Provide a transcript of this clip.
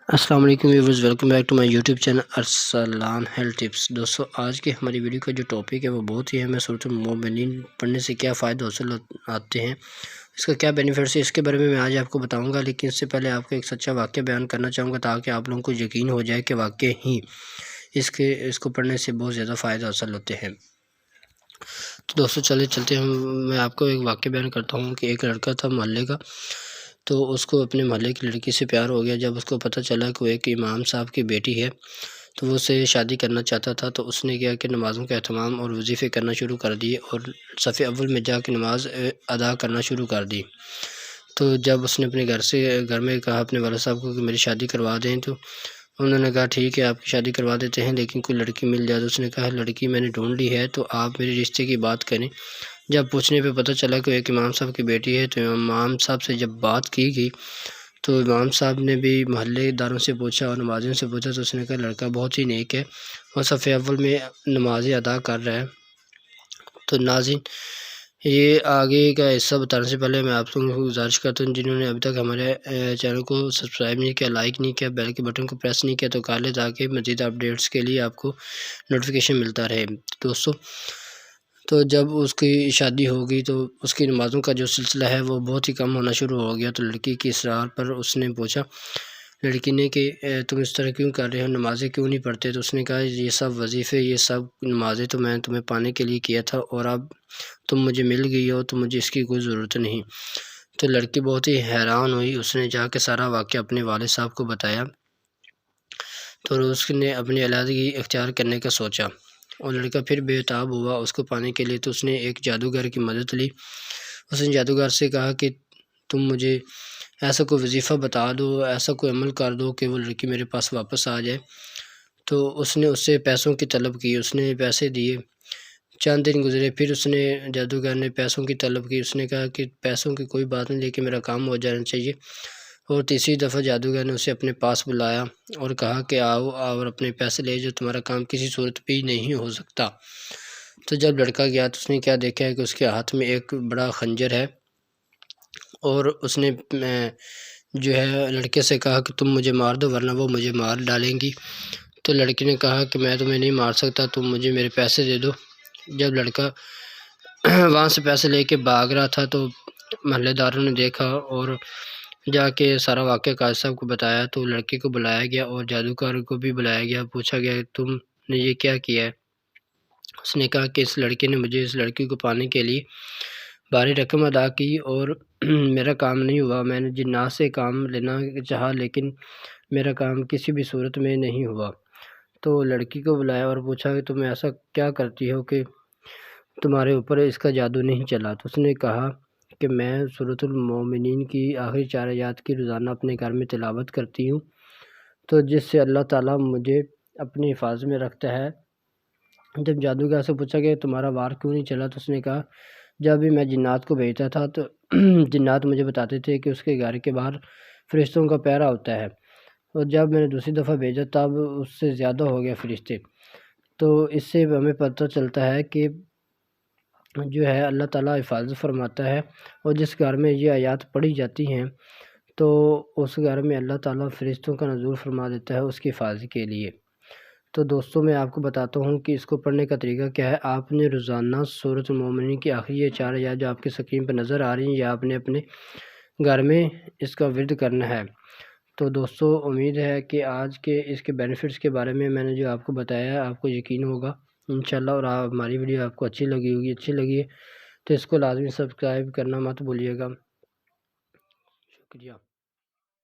السلام علیکم viewers, welcome back to my YouTube channel Arsalan health tips. دوستو، آج کی ہماری ویڈیو کا جو ٹاپک ہے وہ بہت ہی ہمیں سورۃ المومنین پڑھنے سے کیا فائدہ حاصل آتے ہیں، اس کا کیا بینیفٹس ہے، اس کے بارے میں آج آپ کو بتاؤں گا۔ لیکن اس سے پہلے آپ کو ایک سچا واقعہ بیان کرنا چاہوں گا تاکہ آپ لوگوں کو یقین ہو جائے کہ واقعی ہی اس کو پڑھنے سے بہت زیادہ فائدہ حاصل ہوتے ہیں۔ تو دوستو چلتے ہیں، میں آپ کو ایک واقعہ بیان کرتا ہوں کہ ایک لڑکا تھا محلے کا، تو اس کو اپنے محلے کی لڑکی سے پیار ہو گیا۔ جب اس کو پتہ چلا کہ وہ ایک امام صاحب کی بیٹی ہے تو وہ اسے شادی کرنا چاہتا تھا، تو اس نے کیا کہ نمازوں کا اہتمام اور وظیفے کرنا شروع کر دیے اور صف اول میں جا کے نماز ادا کرنا شروع کر دی۔ تو جب اس نے اپنے گھر میں کہا اپنے والد صاحب کو کہ میری شادی کروا دیں، تو انہوں نے کہا ٹھیک ہے آپ کی شادی کروا دیتے ہیں، لیکن کوئی لڑکی مل جائے۔ تو اس نے کہا لڑکی میں نے ڈھونڈ لی ہے، تو آپ میرے رشتے کی بات کریں۔ جب پوچھنے پہ پتہ چلا کہ ایک امام صاحب کی بیٹی ہے، تو امام صاحب سے جب بات کی گئی تو امام صاحب نے بھی محلے داروں سے پوچھا اور نمازیوں سے پوچھا، تو اس نے کہا لڑکا بہت ہی نیک ہے اور صف اول میں نمازیں ادا کر رہا ہے۔ تو ناظرین، یہ آگے کا حصہ بتانے سے پہلے میں آپ لوگوں کو گزارش کرتا ہوں جنہوں نے ابھی تک ہمارے چینل کو سبسکرائب نہیں کیا، لائک نہیں کیا، بیل کے بٹن کو پریس نہیں کیا، تو کر لیں تاکہ مزید اپڈیٹس کے لیے آپ کو نوٹیفیکیشن ملتا رہے۔ دوستو، تو جب اس کی شادی ہو گئی تو اس کی نمازوں کا جو سلسلہ ہے وہ بہت ہی کم ہونا شروع ہو گیا۔ تو لڑکی کی اصرار پر اس نے پوچھا لڑکی نے کہ تم اس طرح کیوں کر رہے ہو، نمازیں کیوں نہیں پڑھتے؟ تو اس نے کہا یہ سب وظیفے، یہ سب نمازیں تو میں تمہیں پانے کے لیے کیا تھا، اور اب تم مجھے مل گئی ہو تو مجھے اس کی کوئی ضرورت نہیں۔ تو لڑکی بہت ہی حیران ہوئی، اس نے جا کے سارا واقعہ اپنے والد صاحب کو بتایا، تو اس نے اپنی علیحدگی اختیار کرنے کا سوچا اور لڑکا پھر بے تاب ہوا اس کو پانے کے لیے۔ تو اس نے ایک جادوگر کی مدد لی۔ اس نے جادوگر سے کہا کہ تم مجھے ایسا کوئی وظیفہ بتا دو، ایسا کوئی عمل کر دو کہ وہ لڑکی میرے پاس واپس آ جائے۔ تو اس نے اس سے پیسوں کی طلب کی، اس نے پیسے دیے۔ چند دن گزرے، پھر اس نے جادوگر نے پیسوں کی طلب کی، اس نے کہا کہ پیسوں کی کوئی بات نہیں لیکن میرا کام ہو جانا چاہیے۔ اور تیسری دفعہ جادوگر نے اسے اپنے پاس بلایا اور کہا کہ آؤ اور اپنے پیسے لے جو، تمہارا کام کسی صورت پہ نہیں ہو سکتا۔ تو جب لڑکا گیا تو اس نے کیا دیکھا ہے کہ اس کے ہاتھ میں ایک بڑا خنجر ہے، اور اس نے جو ہے لڑکے سے کہا کہ تم مجھے مار دو ورنہ وہ مجھے مار ڈالیں گی۔ تو لڑکی نے کہا کہ میں تمہیں نہیں مار سکتا، تم مجھے میرے پیسے دے دو۔ جب لڑکا وہاں سے پیسے لے کے بھاگ رہا تھا تو محلے داروں نے دیکھا اور جا کے سارا واقعہ قاضی صاحب کو بتایا۔ تو لڑکے کو بلایا گیا اور جادوگر کو بھی بلایا گیا، پوچھا گیا تم نے یہ کیا کیا ہے؟ اس نے کہا کہ اس لڑکے نے مجھے اس لڑکی کو پانے کے لیے بھاری رقم ادا کی اور میرا کام نہیں ہوا۔ میں نے جنات سے کام لینا چاہا لیکن میرا کام کسی بھی صورت میں نہیں ہوا۔ تو لڑکی کو بلایا اور پوچھا کہ تم ایسا کیا کرتی ہو کہ تمہارے اوپر اس کا جادو نہیں چلا؟ تو اس نے کہا کہ میں سورۃ المومنین کی آخری 4 آیات کی روزانہ اپنے گھر میں تلاوت کرتی ہوں، تو جس سے اللہ تعالیٰ مجھے اپنی حفاظت میں رکھتا ہے۔ جب جادوگر سے پوچھا کہ تمہارا وار کیوں نہیں چلا؟ تو اس نے کہا جب بھی میں جنات کو بھیجتا تھا تو جنات مجھے بتاتے تھے کہ اس کے گھر کے باہر فرشتوں کا پہرا ہوتا ہے، اور جب میں نے دوسری دفعہ بھیجا تب اس سے زیادہ ہو گیا فرشتے۔ تو اس سے ہمیں پتہ چلتا ہے کہ جو ہے اللہ تعالیٰ حفاظت فرماتا ہے، اور جس گھر میں یہ آیات پڑھی جاتی ہیں تو اس گھر میں اللہ تعالیٰ فرشتوں کا نزول فرما دیتا ہے اس کی حفاظت کے لیے۔ تو دوستوں، میں آپ کو بتاتا ہوں کہ اس کو پڑھنے کا طریقہ کیا ہے۔ آپ نے روزانہ سورۃ المومنین کی آخری یہ 4 آیات جو آپ کی اسکرین پر نظر آ رہی ہیں، یا آپ نے اپنے گھر میں اس کا ورد کرنا ہے۔ تو دوستو، امید ہے کہ آج کے اس کے بینیفٹس کے بارے میں نے جو آپ کو بتایا ہے آپ کو یقین ہوگا انشاءاللہ، اور ہماری ویڈیو آپ کو اچھی لگی ہے تو اس کو لازمی سبسکرائب کرنا مت بھولیے گا۔ شکریہ۔